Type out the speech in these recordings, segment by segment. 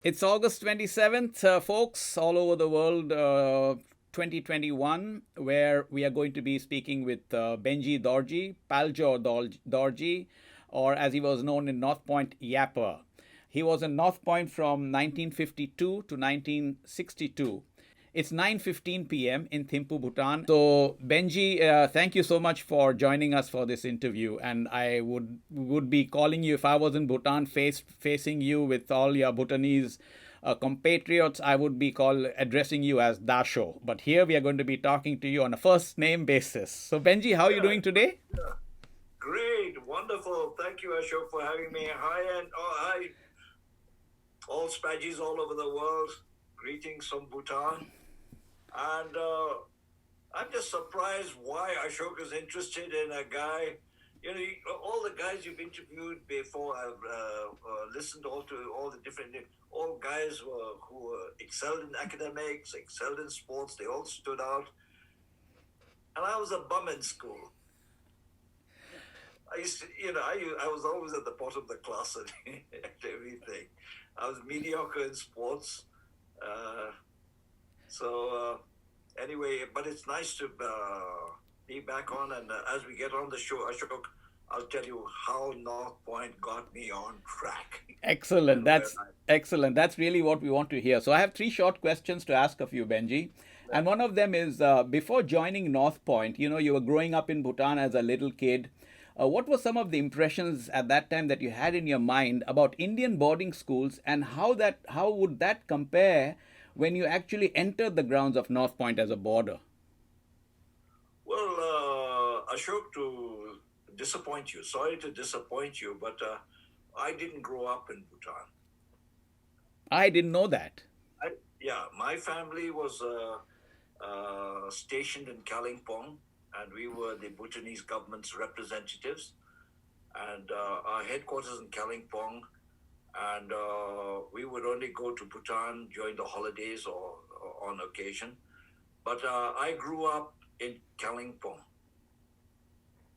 It's August 27th, folks, all over the world, 2021, where we are going to be speaking with Benji Dorji, Dorji, or as he was known in North Point, Yapper. He was in North Point from 1952 to 1962. It's 9:15 p.m. in Thimphu, Bhutan. So Benji, thank you so much for joining us for this interview. And I would be calling you if I was in Bhutan, facing you with all your Bhutanese compatriots. I would be addressing you as Dasho. But here we are going to be talking to you on a first name basis. So Benji, how are you Yeah, doing today? yeah. Great, wonderful. Thank you, Ashok, for having me. Hi, and hi, all Spaggies all over the world. Greetings from Bhutan. And I'm just surprised why Ashok is interested in a guy. All the guys you've interviewed before, I've listened all to all the different, all guys who excelled in academics, excelled in sports. They all stood out. And I was a bum in school. I used to, I was always at the bottom of the class at, at everything. I was mediocre in sports. Uh, anyway, but it's nice to be back on. And as we get on the show, Ashok, I'll tell you how North Point got me on track Excellent. and where That's excellent. That's really what we want to hear. So I have three short questions to ask of you, Benji. And one of them is before joining North Point, you were growing up in Bhutan as a little kid. What were some of the impressions at that time that you had in your mind about Indian boarding schools, and how would that compare when you actually entered the grounds of North Point as a boarder? well, Ashok, to disappoint you, sorry to disappoint you, but I didn't grow up in Bhutan. I didn't know that. Yeah, my family was stationed in Kalimpong, and we were the Bhutanese government's representatives. And our headquarters in Kalimpong, and we would only go to Bhutan during the holidays or on occasion. But I grew up in Kalimpong,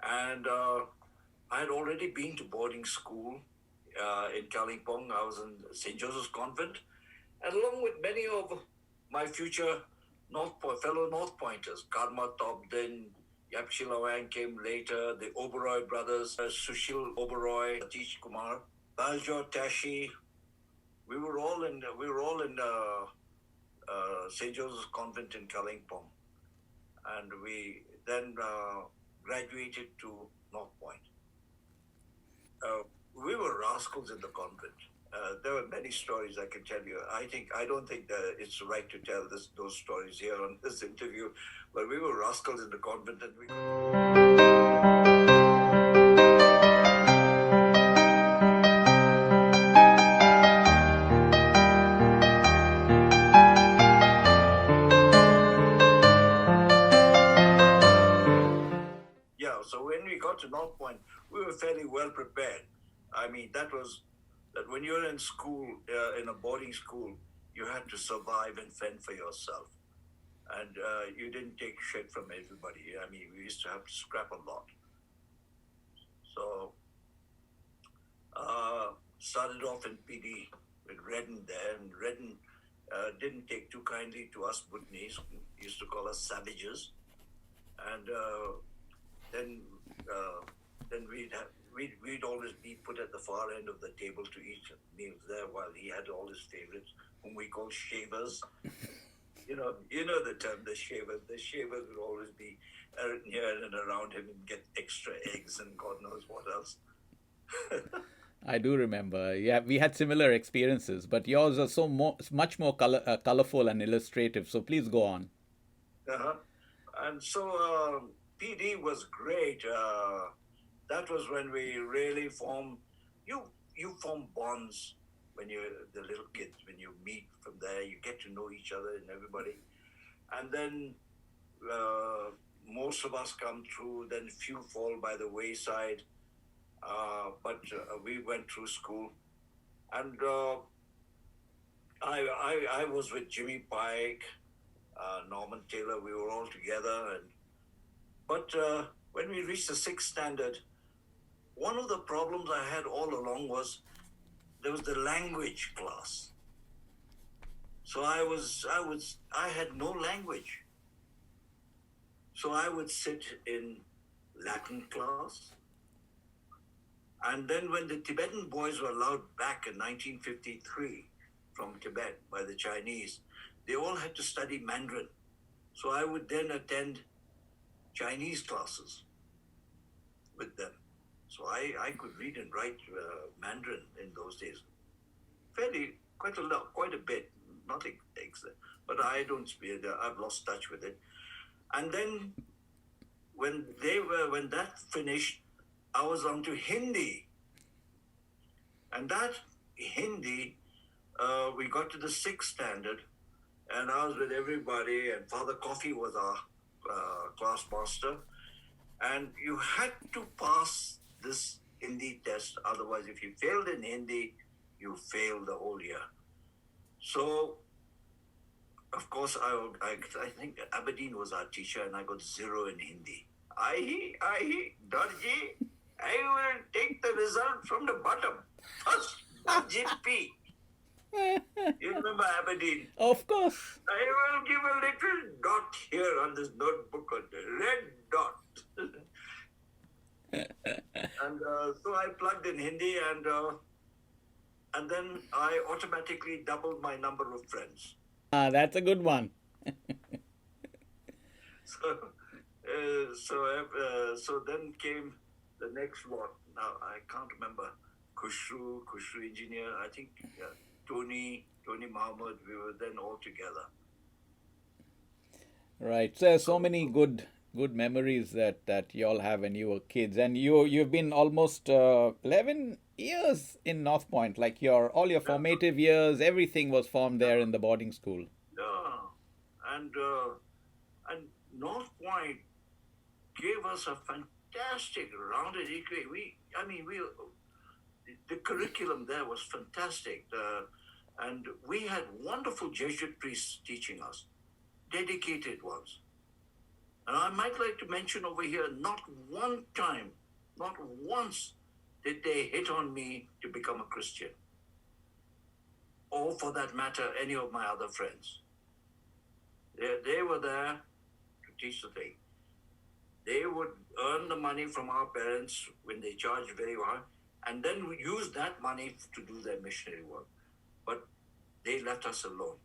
and I had already been to boarding school in Kalimpong. I was in St. Joseph's Convent, and along with many of my future fellow North Pointers, Karma Tobdin, Yap Shilawang came later, the Oberoi brothers, Sushil Oberoi, Satish Kumar, Paljor Tashi. We were all in St. Joseph's Convent in Kalimpong, and we then graduated to North Point. We were rascals in the convent. There were many stories I can tell you. I don't think that it's right to tell those stories here on this interview, but we were rascals in the convent, and we. Yeah, so when we got to North Point, we were fairly well prepared. I mean, that when you're in school, in a boarding school, you had to survive and fend for yourself. And you didn't take shit from everybody. I mean, we used to have to scrap a lot. So, started off in PD with Redden there, and Redden didn't take too kindly to us Bhutanese. He used to call us savages. And then uh, then we'd always be put at the far end of the table to eat meals there while he had all his favorites, whom we call shavers. You know the term, the shavers. The shavers would always be near and around him and get extra eggs and God knows what else. I do remember. Yeah, we had similar experiences, but yours are much more colorful and illustrative. So please go on. Uh-huh. And so PD was great. That was when we really you form bonds when you're the little kids, when you meet from there, you get to know each other and everybody. And then uh, most of us come through, then few fall by the wayside. But we went through school, and I was with Jimmy Pike, Norman Taylor. We were all together, but when we reached the sixth standard, one of the problems I had all along was there was the language class. So I had no language. So I would sit in Latin class. And then when the Tibetan boys were allowed back in 1953 from Tibet by the Chinese, they all had to study Mandarin. So I would then attend Chinese classes with them. So I could read and write Mandarin in those days. Quite a lot, quite a bit. Nothing, but I don't speak. I've lost touch with it. And then when that finished, I was on to Hindi. And that Hindi, we got to the sixth standard, and I was with everybody, and Father Coffee was our class master. And you had to pass this Hindi test. Otherwise, if you failed in Hindi, you failed the whole year. So, of course, I think Aberdeen was our teacher, and I got 0 in Hindi. Dorji, I will take the result from the bottom. First, GP. You remember Aberdeen? Of course. I will give a little dot here on this notebook, a red dot. And so I plugged in Hindi, and then I automatically doubled my number of friends. That's a good one. So then came the next lot. Now I can't remember. Kushru engineer. I think Tony Mohammed. We were then all together. Right. So many good memories that you all have when you were kids, and you've been almost 11 years in North Point. Like all your formative years, everything was formed there in the boarding school. Yeah, and North Point gave us a fantastic rounded education. The curriculum there was fantastic, and we had wonderful Jesuit priests teaching us, dedicated ones. And I might like to mention over here, not one time, not once did they hit on me to become a Christian, or for that matter, any of my other friends. They were there to teach the thing. They would earn the money from our parents when they charged very hard, and then we used that money to do their missionary work. But they left us alone.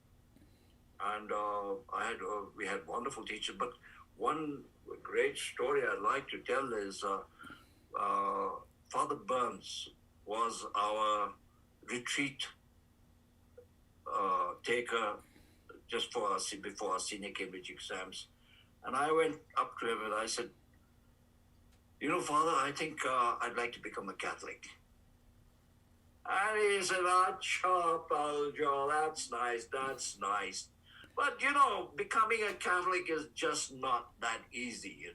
And we had wonderful teachers. But one great story I'd like to tell is Father Burns was our retreat taker just before our senior Cambridge exams. And I went up to him and I said, Father, I think I'd like to become a Catholic. And he said, Paljor, that's nice. But, becoming a Catholic is just not that easy,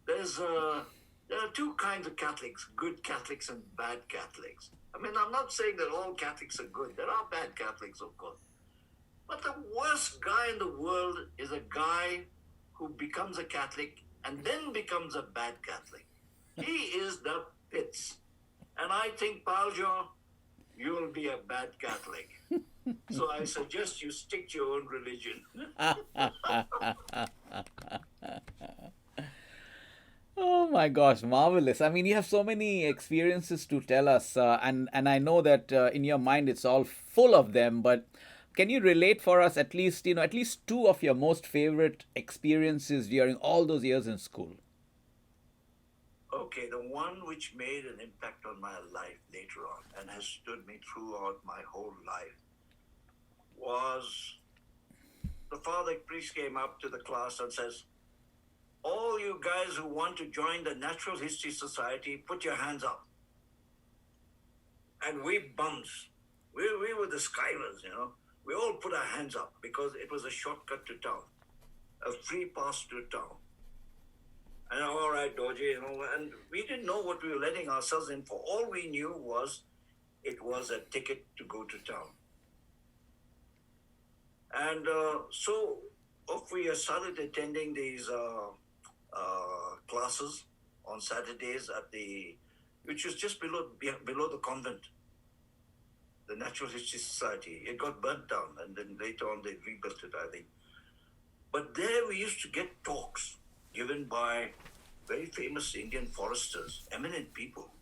There are two kinds of Catholics, good Catholics and bad Catholics. I mean, I'm not saying that all Catholics are good. There are bad Catholics, of course. But the worst guy in the world is a guy who becomes a Catholic and then becomes a bad Catholic. He is the pits. And I think, Paljor, you will be a bad Catholic. So I suggest you stick to your own religion. Oh my gosh, marvelous. I mean, you have so many experiences to tell us, and I know that in your mind it's all full of them, but can you relate for us at least two of your most favorite experiences during all those years in school? Okay, the one which made an impact on my life later on and has stood me throughout my whole life was the father priest came up to the class and says, all you guys who want to join the Natural History Society, put your hands up. And we bums, we were the skivers, we all put our hands up because it was a shortcut to town, a free pass to town. And all right, Dorji, and we didn't know what we were letting ourselves in for. All we knew was it was a ticket to go to town. And so off we started attending these classes on Saturdays which was just below the convent. the Natural History Society. It got burnt down, and then later on they rebuilt it, I think. But there we used to get talks given by very famous Indian foresters, eminent people.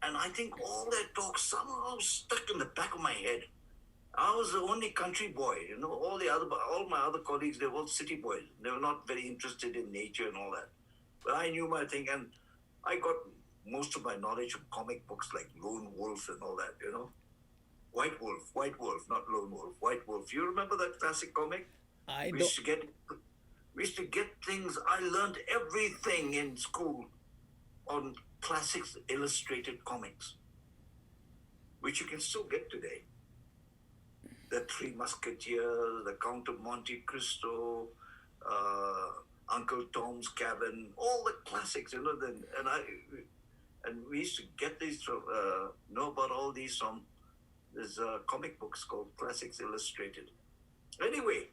And I think all their talks somehow stuck in the back of my head. I was the only country boy, all my other colleagues, they were all city boys. They were not very interested in nature and all that. But I knew my thing, and I got most of my knowledge from comic books like Lone Wolf and all that. White Wolf, not Lone Wolf, White Wolf. You remember that classic comic? I We don't. used to get, we used to get things. I learned everything in school on classics illustrated comics, which you can still get today. The Three Musketeers, the Count of Monte Cristo, Uncle Tom's Cabin, all the classics, and we used to get these from, know about all these from this comic books called Classics Illustrated. Anyway,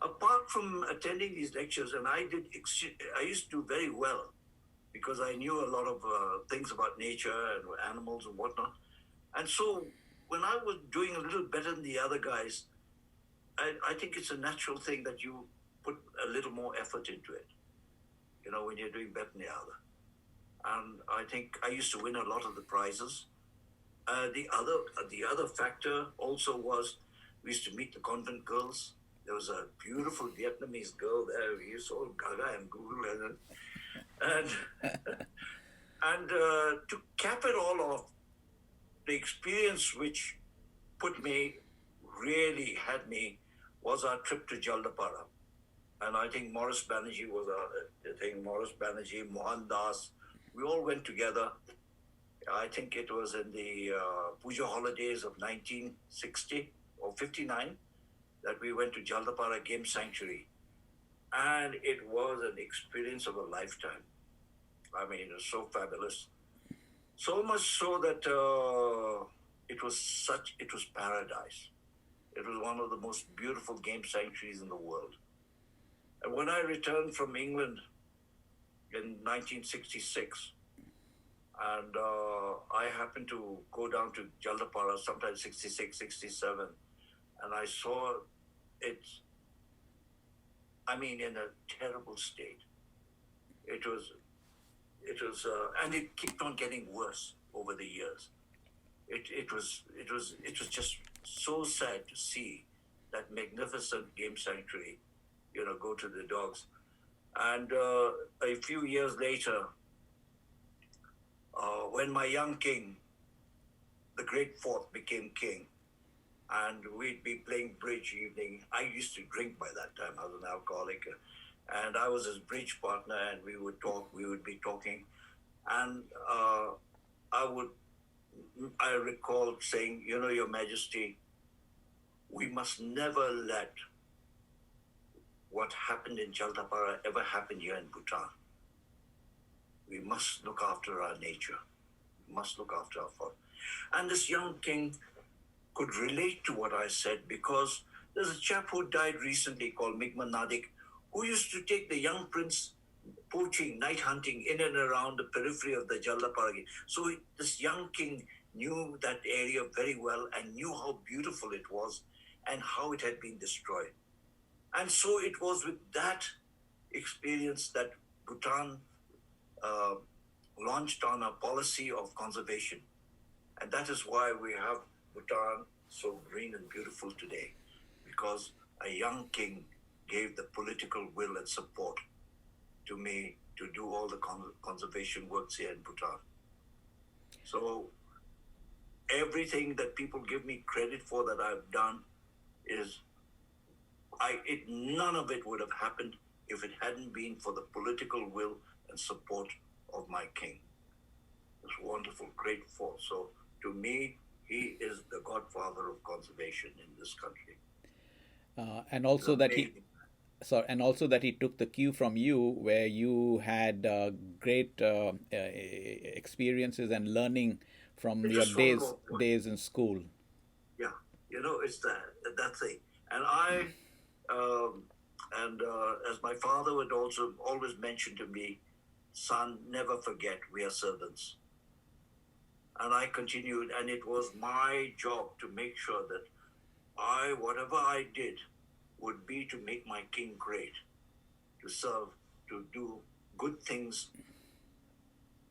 apart from attending these lectures, and I used to do very well because I knew a lot of things about nature and animals and whatnot. And so when I was doing a little better than the other guys, I think it's a natural thing that you put a little more effort into it, when you're doing better than the other. And I think I used to win a lot of the prizes. The other factor also was we used to meet the convent girls. There was a beautiful Vietnamese girl there. We used to all gaga and Google and and to cap it all off, the experience which really had me, was our trip to Jaldapara. And I think Morris Banerjee was Morris Banerjee, Mohan Das, we all went together. I think it was in the Puja holidays of 1960 or 59 that we went to Jaldapara Game Sanctuary. And it was an experience of a lifetime. I mean, it was so fabulous. So much so that it was paradise. It was one of the most beautiful game sanctuaries in the world. And when I returned from England in 1966, and I happened to go down to Jaldapara sometime 66, 67, and I saw it, in a terrible state. It was, and it kept on getting worse over the years. It was just so sad to see that magnificent game sanctuary, go to the dogs. And a few years later, when my young king, the Great Fourth, became king, and we'd be playing bridge evening. I used to drink by that time. I was an alcoholic. And I was his bridge partner, and we would be talking. And I recall saying, Your Majesty, we must never let what happened in Jaldapara ever happen here in Bhutan. We must look after our nature. We must look after our forest. And this young king could relate to what I said, because there's a chap who died recently called Migman Nadik, who used to take the young prince poaching, night hunting in and around the periphery of the Jaldapara. So this young king knew that area very well and knew how beautiful it was and how it had been destroyed. And so it was with that experience that Bhutan launched on a policy of conservation. And that is why we have Bhutan so green and beautiful today, because a young king gave the political will and support to me to do all the conservation works here in Bhutan. So everything that people give me credit for that I've done is, none of it would have happened if it hadn't been for the political will and support of my king. This wonderful, great force. So to me, he is the godfather of conservation in this country. And also that he, and also that he took the cue from you, where you had great experiences and learning from your days in school. Yeah, it's that thing. And as my father would also always mention to me, son, never forget we are servants. And I continued, and it was my job to make sure that whatever I did, would be to make my king great, to serve, to do good things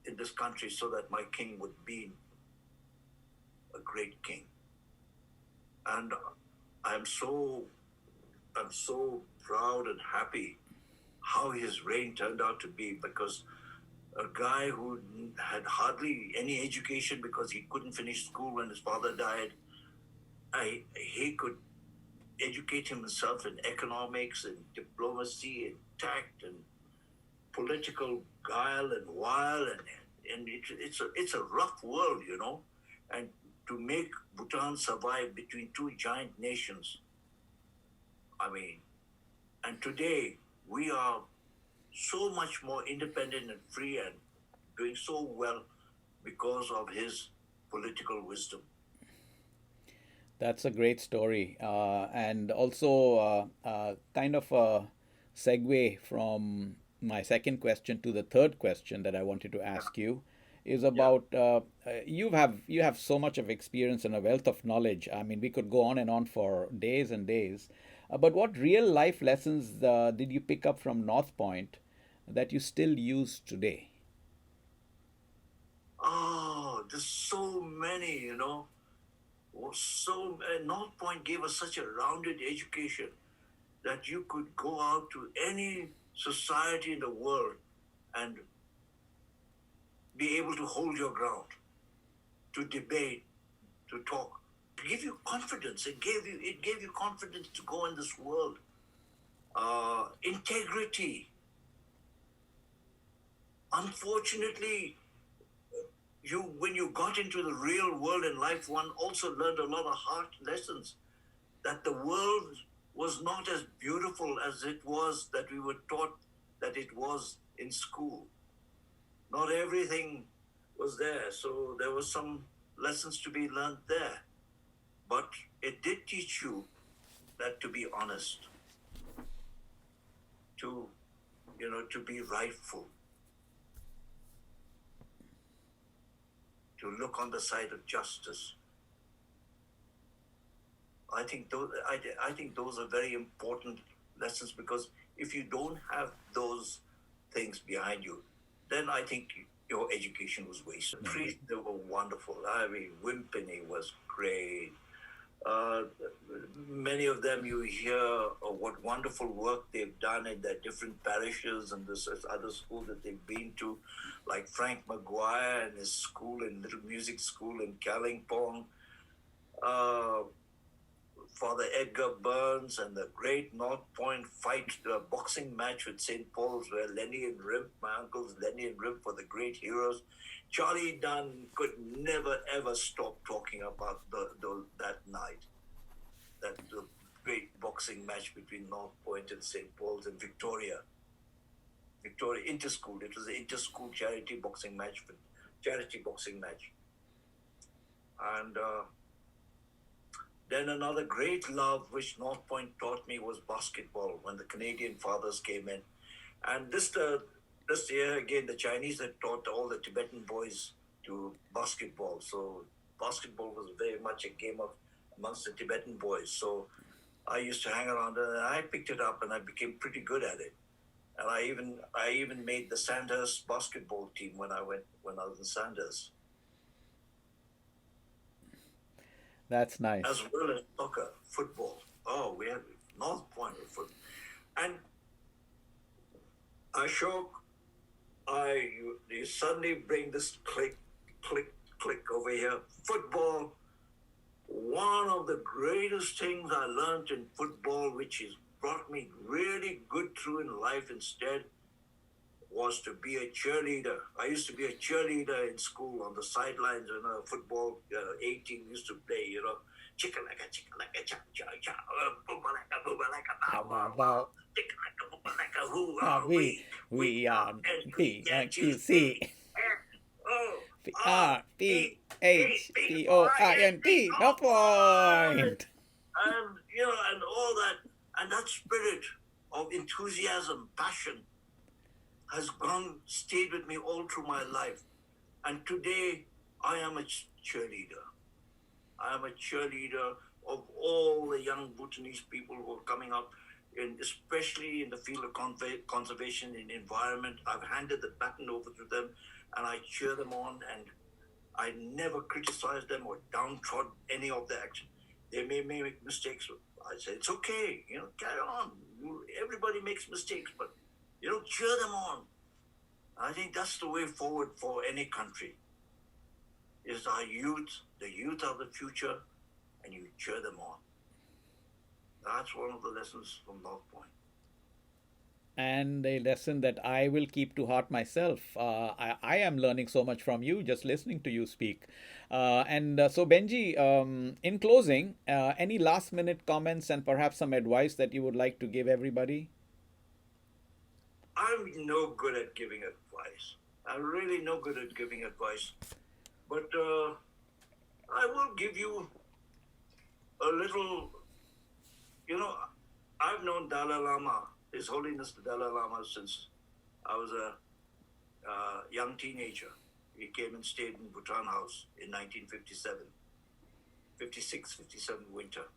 in this country so that my king would be a great king. And I'm so I'm so proud and happy how his reign turned out to be, because a guy who had hardly any education because he couldn't finish school when his father died, he could educate himself in economics and diplomacy and tact and political guile and wile, and it's a rough world, and to make Bhutan survive between two giant nations. I mean, and today we are so much more independent and free and doing so well because of his political wisdom. That's a great story, and also kind of a segue from my second question to the third question that I wanted to Yeah, ask you is yeah. about you have so much of experience and a wealth of knowledge. I mean, we could go on and on for days and days. But what real life lessons did you pick up from North Point that you still use today? Oh, there's so many, So North Point gave us such a rounded education that you could go out to any society in the world and be able to hold your ground, to debate, to talk, to give you confidence. It gave you confidence to go in this world. Integrity. Unfortunately, you when you got into the real world in life, one also learned a lot of hard lessons. That the world was not as beautiful as it was that we were taught that it was in school. Not everything was there, so there were some lessons to be learned there. But it did teach you that to be honest, to to be rightful, to look on the side of justice. I think those are very important lessons, because if you don't have those things behind you, then I think your education was wasted. Priests, they were wonderful. I mean, Wimpany was great. Uh, Many of them you hear what wonderful work they've done in their different parishes and this other school that they've been to, like Frank Maguire and his school and little music school in Kalimpong. Uh, Father Edgar Burns and the great North Point fight boxing match with St. Paul's, where Lenny and Rimp, my uncles Lenny and Rimp, were the great heroes. Charlie Dunn could never ever stop talking about that night, that the great boxing match between North Point and St. Paul's in Victoria. Victoria Interschool. It was an interschool charity boxing match. And then another great love which North Point taught me was basketball when the Canadian fathers came in. And this year again, the Chinese had taught all the Tibetan boys to basketball. So basketball was very much a game of amongst the Tibetan boys. So I used to hang around and I picked it up and I became pretty good at it. And I even made the Sandhurst basketball team when I was in Sandhurst, That's nice. as well as soccer, football. Oh, we had North Point with football. And Ashok, you suddenly bring this click, click, click over here. Football. One of the greatest things I learned in football, which has brought me really good through in life instead, was to be a cheerleader. I used to be a cheerleader in school on the sidelines when a football A team used to play, chicka cha cha, booba like a How bow wow wow, about chicka like a booba like a who are are we? we We are are N-P, P and can't you Q see? C F-O-R-P-H-P-O-I-N-T, R P H P O I N T. No North Point! point. And all that, and that spirit of enthusiasm, passion, has stayed with me all through my life. And today, I am a cheerleader. I am a cheerleader of all the young Bhutanese people who are coming up, especially in the field of conservation and environment. I've handed the baton over to them, and I cheer them on, and I never criticize them or downtrod any of their action. They may make mistakes. I say, it's okay, carry on. Everybody makes mistakes, but, cheer them on. I think that's the way forward for any country, is our youth. The youth are the future, and you cheer them on. That's one of the lessons from North Point. And a lesson that I will keep to heart myself. I am learning so much from you just listening to you speak. So, Benji, in closing, any last minute comments and perhaps some advice that you would like to give everybody? I'm no good at giving advice. I'm really no good at giving advice. But I will give you a little, I've known Dalai Lama, His Holiness the Dalai Lama, since I was a young teenager. He came and stayed in Bhutan House in 1957, 56, 57 winter.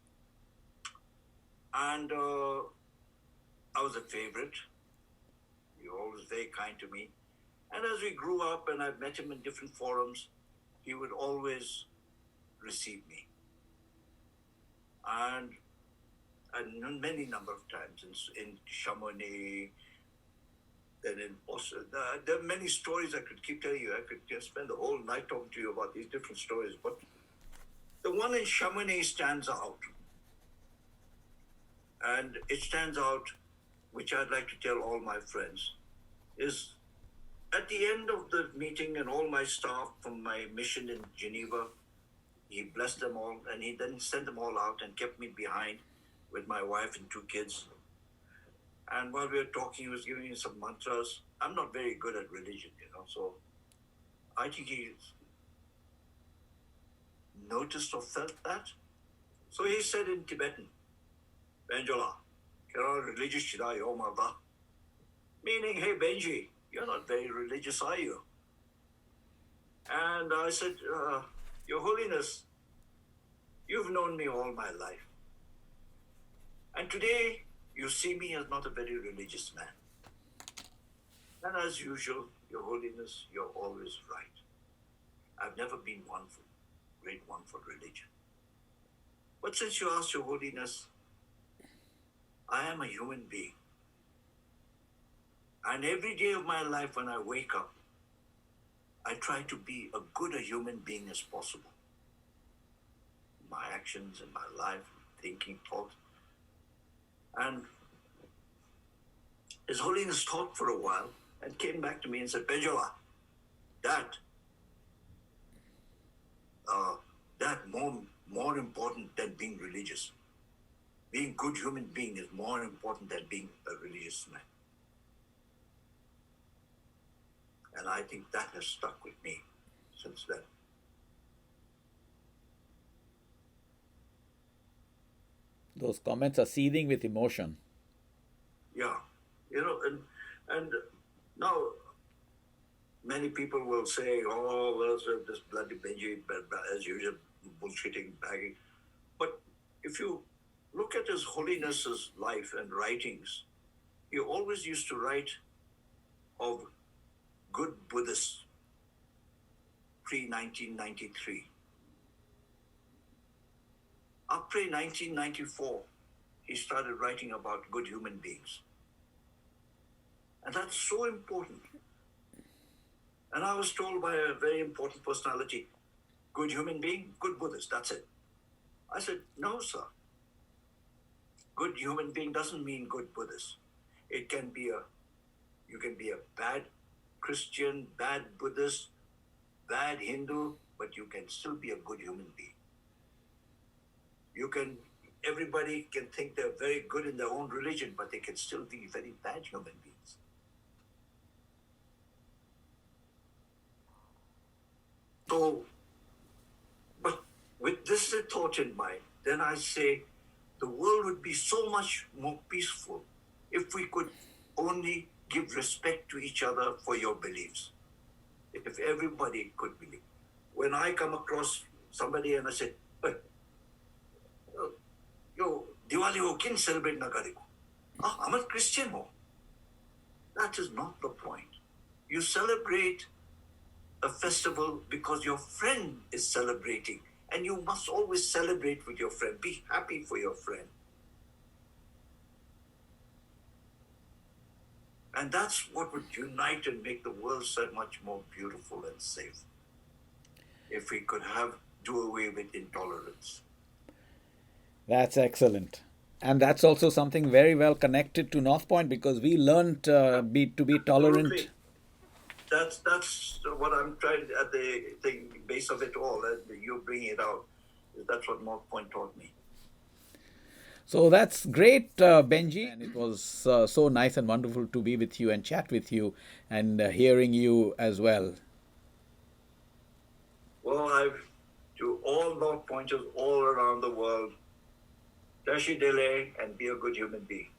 And I was a favorite. He was always very kind to me. And as we grew up and I met him in different forums, he would always receive me. And many number of times in Chamonix, then in Boston. There are many stories I could keep telling you. I could just spend the whole night talking to you about these different stories. But the one in Chamonix stands out. And it stands out, which I'd like to tell all my friends, is at the end of the meeting and all my staff from my mission in Geneva, he blessed them all, and he then sent them all out and kept me behind with my wife and 2 kids. And while we were talking, he was giving me some mantras. I'm not very good at religion, so I think he noticed or felt that. So he said in Tibetan, Benjola, kera religious shida yo mada. Meaning, hey Benji, you're not very religious, are you? And I said, Your Holiness, you've known me all my life. And today, you see me as not a very religious man. And as usual, Your Holiness, you're always right. I've never been great one for religion. But since you asked, Your Holiness, I am a human being. And every day of my life when I wake up, I try to be as good a human being as possible. My actions in my life, thinking, thoughts. And His Holiness thought for a while and came back to me and said, Benjola, that more important than being religious. Being a good human being is more important than being a religious man. And I think that has stuck with me since then. Those comments are seething with emotion. Yeah, and now many people will say, oh, well, this bloody Benji, as usual, bullshitting, bagging. But if you look at His Holiness's life and writings, he always used to write of good Buddhists pre-1993. After 1994, he started writing about good human beings. And that's so important. And I was told by a very important personality, good human being, good Buddhist, that's it. I said, no, sir. Good human being doesn't mean good Buddhist. You can be a bad Christian, bad Buddhist, bad Hindu, but you can still be a good human being. Everybody can think they're very good in their own religion, but they can still be very bad human beings. So, but with this thought in mind, then I say the world would be so much more peaceful if we could only give respect to each other for your beliefs. If everybody could believe. when I come across somebody and I say, "Hey, yo, Diwali ho kin celebrate na kare ko? Ah, I'm a Christian ho." That is not the point. You celebrate a festival because your friend is celebrating, and you must always celebrate with your friend. Be happy for your friend. And that's what would unite and make the world so much more beautiful and safe. If we could do away with intolerance. That's excellent. And that's also something very well connected to North Point because we learned to be tolerant. Absolutely. That's what I'm trying at the thing base of it all. And you bring it out. That's what North Point taught me. So that's great, Benji. And it was so nice and wonderful to be with you and chat with you and hearing you as well. Well, to all North Pointers all around the world, Dashi Dele and be a good human being.